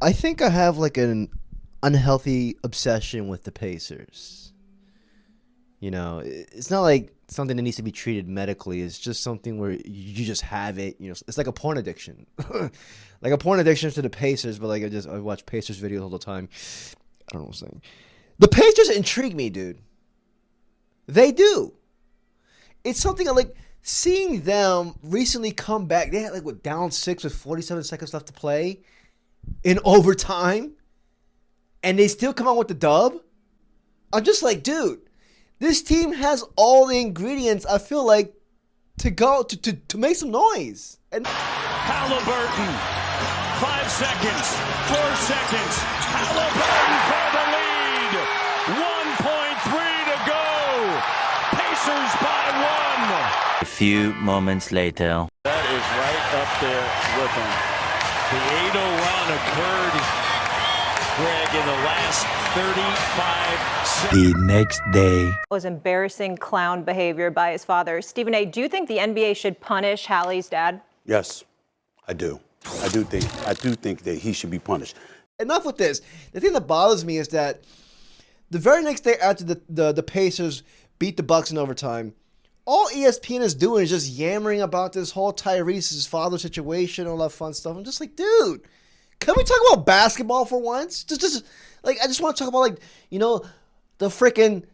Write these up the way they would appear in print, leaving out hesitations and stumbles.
I think I have like an unhealthy obsession with the Pacers. It's not like something that needs to be treated medically. It's just something where you just have it. It's like a porn addiction, like a porn addiction to the Pacers. But like I watch Pacers videos all the time. I don't know what I'm saying. The Pacers intrigue me, dude. They do. It's something I like seeing them recently come back. They had like what down six with 47 seconds left to play in overtime, and they still come out with the dub. I'm just like, dude, this team has all the ingredients. I feel like to go to make some noise. And Halliburton, 5 seconds, 4 seconds. Halliburton for the lead. 1.3 to go. Pacers by 1. A few moments later. That is right up there with them. The 8-0 run occurred, Greg, in the last 35 seconds. The next day. Was embarrassing clown behavior by his father. Stephen A., do you think the NBA should punish Hallie's dad? Yes, I do. I do think that he should be punished. enough with this. The thing that bothers me is that the very next day after the Pacers beat the Bucks in overtime, all ESPN is doing is just yammering about this whole Tyrese's father situation, all that fun stuff. I'm just like, dude, can we talk about basketball for once? Just like, I just want to talk about, like, the freaking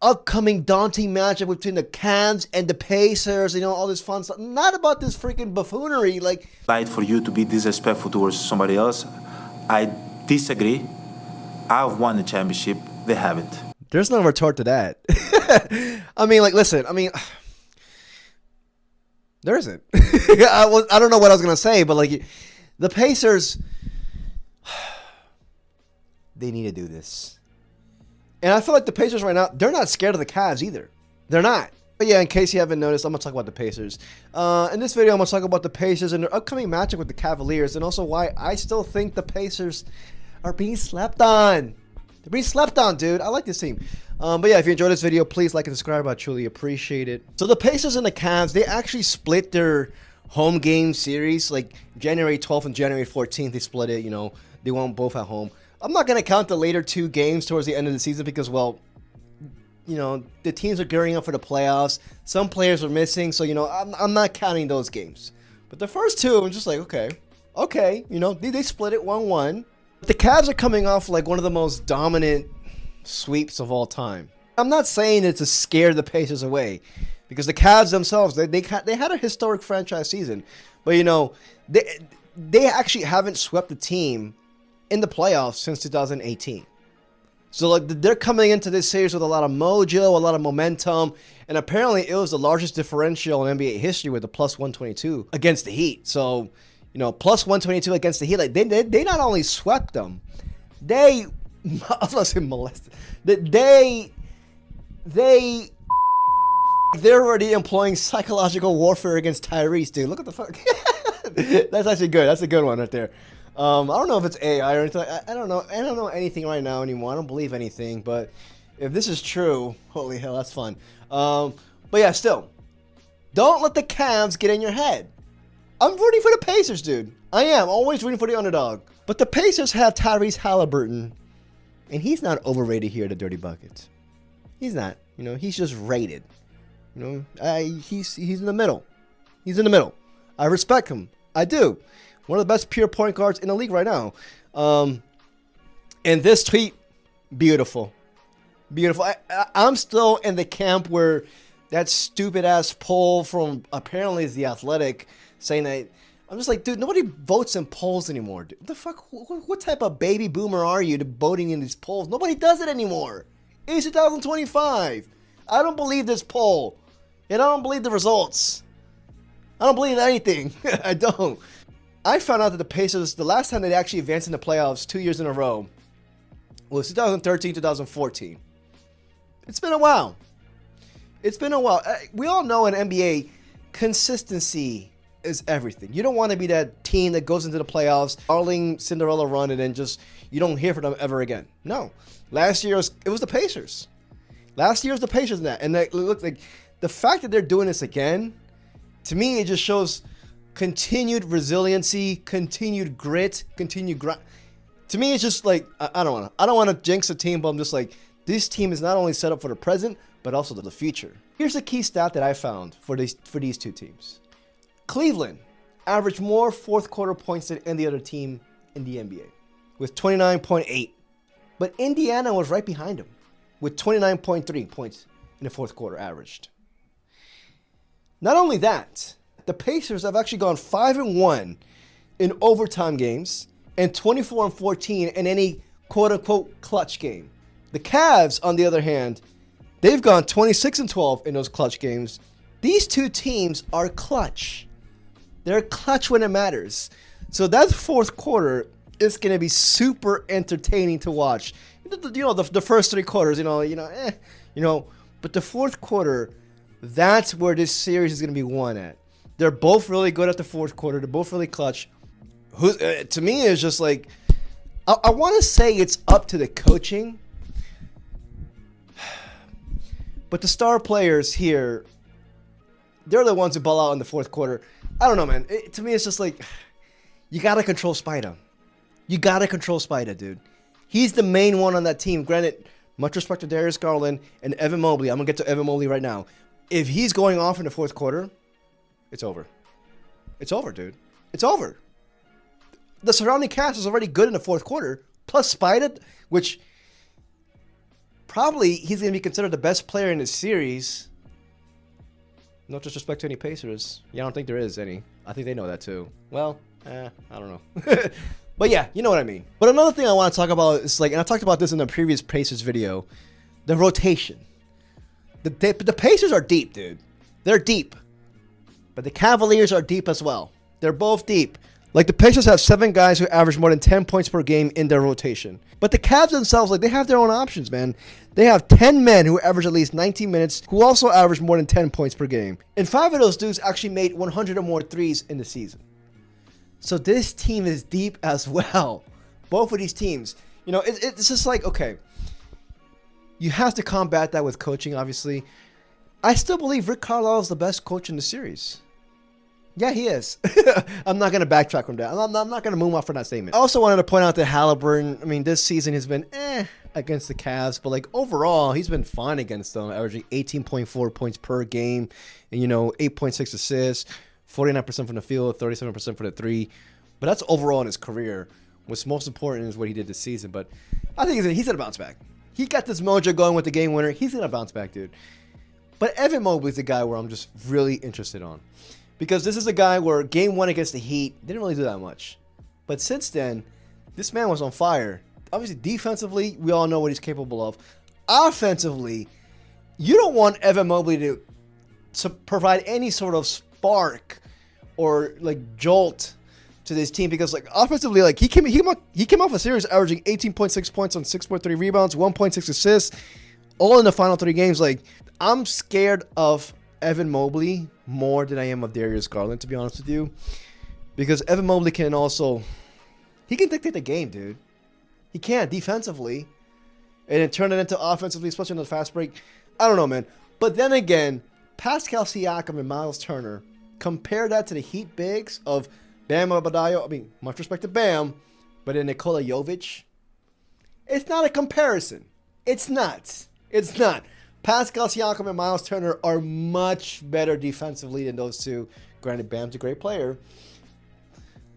upcoming daunting matchup between the Cavs and the Pacers, all this fun stuff. Not about this freaking buffoonery. Like, Right for you to be disrespectful towards somebody else. I disagree. I've won the championship. They haven't. there's no retort to that. I mean, like, listen, there isn't. I don't know what I was going to say, but, like, the Pacers, they need to do this. And I feel like the Pacers right now, they're not scared of the Cavs either. They're not. But yeah, in case you haven't noticed, I'm going to talk about the Pacers. In this video, I'm going to talk about the Pacers and their upcoming matchup with the Cavaliers, and also why I still think the Pacers are being slept on. They're being slept on, dude. I like this team. But yeah, if you enjoyed this video, please like and subscribe. I truly appreciate it. So the Pacers and the Cavs, they actually split their home game series. Like January 12th and January 14th, they split it. They won both at home. I'm not going to count the later two games towards the end of the season because, well, the teams are gearing up for the playoffs. Some players are missing, so, I'm not counting those games. But the first two, I'm just like, okay, they split it 1-1. The Cavs are coming off like one of the most dominant sweeps of all time. I'm not saying it to scare the Pacers away, because the Cavs themselves, they had a historic franchise season. But, they actually haven't swept the team in the playoffs since 2018. So, like, they're coming into this series with a lot of mojo, a lot of momentum, and apparently it was the largest differential in NBA history with the plus 122 against the Heat. So, plus 122 against the Heat, like, they not only swept them, I was going to say molested. They're already employing psychological warfare against Tyrese, dude. Look at the fuck. That's actually good. That's a good one right there. I don't know if it's AI or anything. I don't know. I don't know anything right now anymore. I don't believe anything. But if this is true, holy hell, that's fun. But yeah, still, don't let the Cavs get in your head. I'm rooting for the Pacers, dude. I am always rooting for the underdog. But the Pacers have Tyrese Halliburton, and he's not overrated here at the Dirty Buckets. He's not. He's just rated. He's in the middle. He's in the middle. I respect him. I do. One of the best pure point guards in the league right now. And this tweet, beautiful. Beautiful. I'm still in the camp where that stupid ass poll from apparently is The Athletic saying that. I'm just like, dude, nobody votes in polls anymore. Dude, what the fuck? What type of baby boomer are you to voting in these polls? Nobody does it anymore. It's 2025. I don't believe this poll. And I don't believe the results. I don't believe anything. I don't. I found out that the Pacers, the last time they actually advanced in the playoffs 2 years in a row was 2013, 2014. It's been a while. It's been a while. We all know in NBA, consistency is everything. You don't want to be that team that goes into the playoffs, darling Cinderella run, and then just you don't hear from them ever again. No. Last year, it was the Pacers. Last year was the Pacers in that. And it looks like the fact that they're doing this again, to me, it just shows continued resiliency, continued grit, continued grind. To me, it's just like I don't want to jinx a team, but I'm just like, this team is not only set up for the present, but also the future. Here's a key stat that I found for these two teams. Cleveland averaged more fourth quarter points than any other team in the NBA, with 29.8. But Indiana was right behind them, with 29.3 points in the fourth quarter averaged. Not only that, the Pacers have actually gone 5-1 in overtime games and 24-14 in any quote-unquote clutch game. The Cavs, on the other hand, they've gone 26-12 in those clutch games. These two teams are clutch. They're clutch when it matters. So that fourth quarter is going to be super entertaining to watch. The first three quarters, but the fourth quarter, that's where this series is going to be won at. They're both really good at the fourth quarter. They're both really clutch. To me, it's just like, I want to say it's up to the coaching, but the star players here, they're the ones who ball out in the fourth quarter. I don't know, man. To me, it's just like, you got to control Spida. You got to control Spida, dude. He's the main one on that team. Granted, much respect to Darius Garland and Evan Mobley. I'm going to get to Evan Mobley right now. If he's going off in the fourth quarter, it's over. It's over, dude. It's over. The surrounding cast is already good in the fourth quarter, plus Spida, which probably he's going to be considered the best player in this series. No disrespect to any Pacers. Yeah, I don't think there is any. I think they know that too. Well, I don't know. But yeah, you know what I mean. But another thing I want to talk about is and I talked about this in the previous Pacers video, the rotation. The Pacers are deep, dude. They're deep. But the Cavaliers are deep as well. They're both deep. Like, the Pacers have 7 guys who average more than 10 points per game in their rotation. But the Cavs themselves, they have their own options, man. They have 10 men who average at least 19 minutes, who also average more than 10 points per game. And 5 of those dudes actually made 100 or more threes in the season. So this team is deep as well. Both of these teams. It's just like, okay, you have to combat that with coaching, obviously. I still believe Rick Carlisle is the best coach in the series. Yeah, he is. I'm not going to backtrack from that. I'm not going to move off from that statement. I also wanted to point out that Halliburton, this season has been against the Cavs, but overall, he's been fine against them, averaging 18.4 points per game, and 8.6 assists, 49% from the field, 37% for the three. But that's overall in his career. What's most important is what he did this season. But I think he's going to bounce back. He got this mojo going with the game winner. He's going to bounce back, dude. But Evan Mobley's the guy where I'm just really interested on. Because this is a guy where game 1 against the Heat didn't really do that much. But since then, this man was on fire. Obviously, defensively, we all know what he's capable of. Offensively, you don't want Evan Mobley to provide any sort of spark or jolt to this team, because offensively, he came off a series averaging 18.6 points on 6.3 rebounds, 1.6 assists, all in the final 3 games. I'm scared of Evan Mobley more than I am of Darius Garland, to be honest with you, because Evan Mobley can dictate the game, dude. He can defensively, and then turn it into offensively, especially in the fast break. I don't know, man. But then again, Pascal Siakam and Miles Turner, compare that to the Heat bigs of Bam Adebayo. Much respect to Bam, but then Nikola Jovic. It's not a comparison. It's not. It's not. Pascal Siakam and Miles Turner are much better defensively than those two. Granted, Bam's a great player.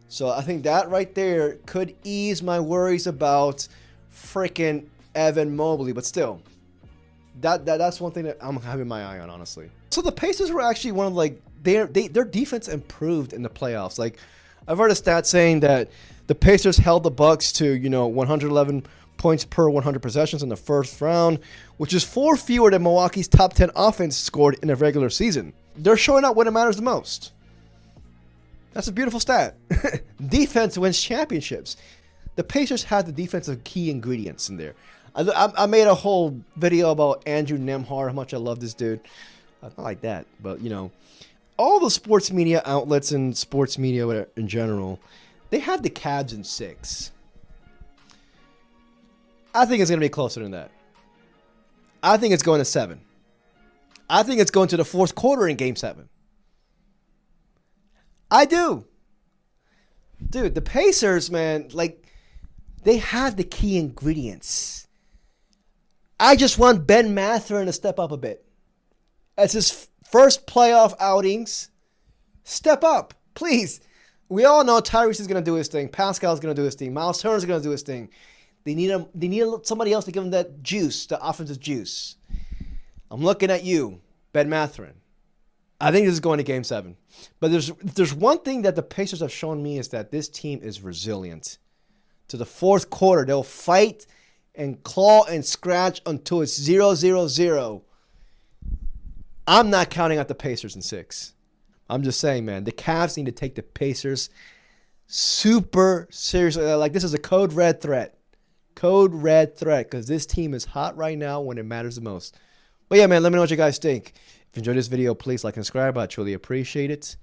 So I think that right there could ease my worries about freaking Evan Mobley. But still, that's one thing that I'm having my eye on, honestly. So the Pacers were actually one of their defense improved in the playoffs. I've heard a stat saying that the Pacers held the Bucks to 111 points per 100 possessions in the first round, which is 4 fewer than Milwaukee's top 10 offense scored in a regular season. They're showing up when it matters the most. That's a beautiful stat. Defense wins championships. The Pacers had the defensive key ingredients in there. I made a whole video about Andrew Nembhard, how much I love this dude. Not like that, but all the sports media outlets and sports media in general, they had the Cavs in 6. I think it's going to be closer than that. I think it's going to 7. I think it's going to the fourth quarter in Game 7. I do. Dude, the Pacers, man, They have the key ingredients. I just want Ben Mathurin to step up a bit. As his first playoff outings, step up, please. We all know Tyrese is going to do his thing. Pascal's going to do his thing. Miles Turner's going to do his thing. They need somebody else to give them that juice, the offensive juice. I'm looking at you, Ben Mathurin. I think this is going to Game 7. But there's one thing that the Pacers have shown me is that this team is resilient. To the fourth quarter, they'll fight and claw and scratch until it's 0-0-0. I'm not counting out the Pacers in 6. I'm just saying, man, the Cavs need to take the Pacers super seriously. Like, this is a code red threat. Code red threat, because this team is hot right now when it matters the most. But yeah, man, let me know what you guys think. If you enjoyed this video, please like and subscribe. I truly appreciate it.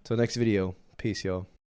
Till next video, peace, y'all.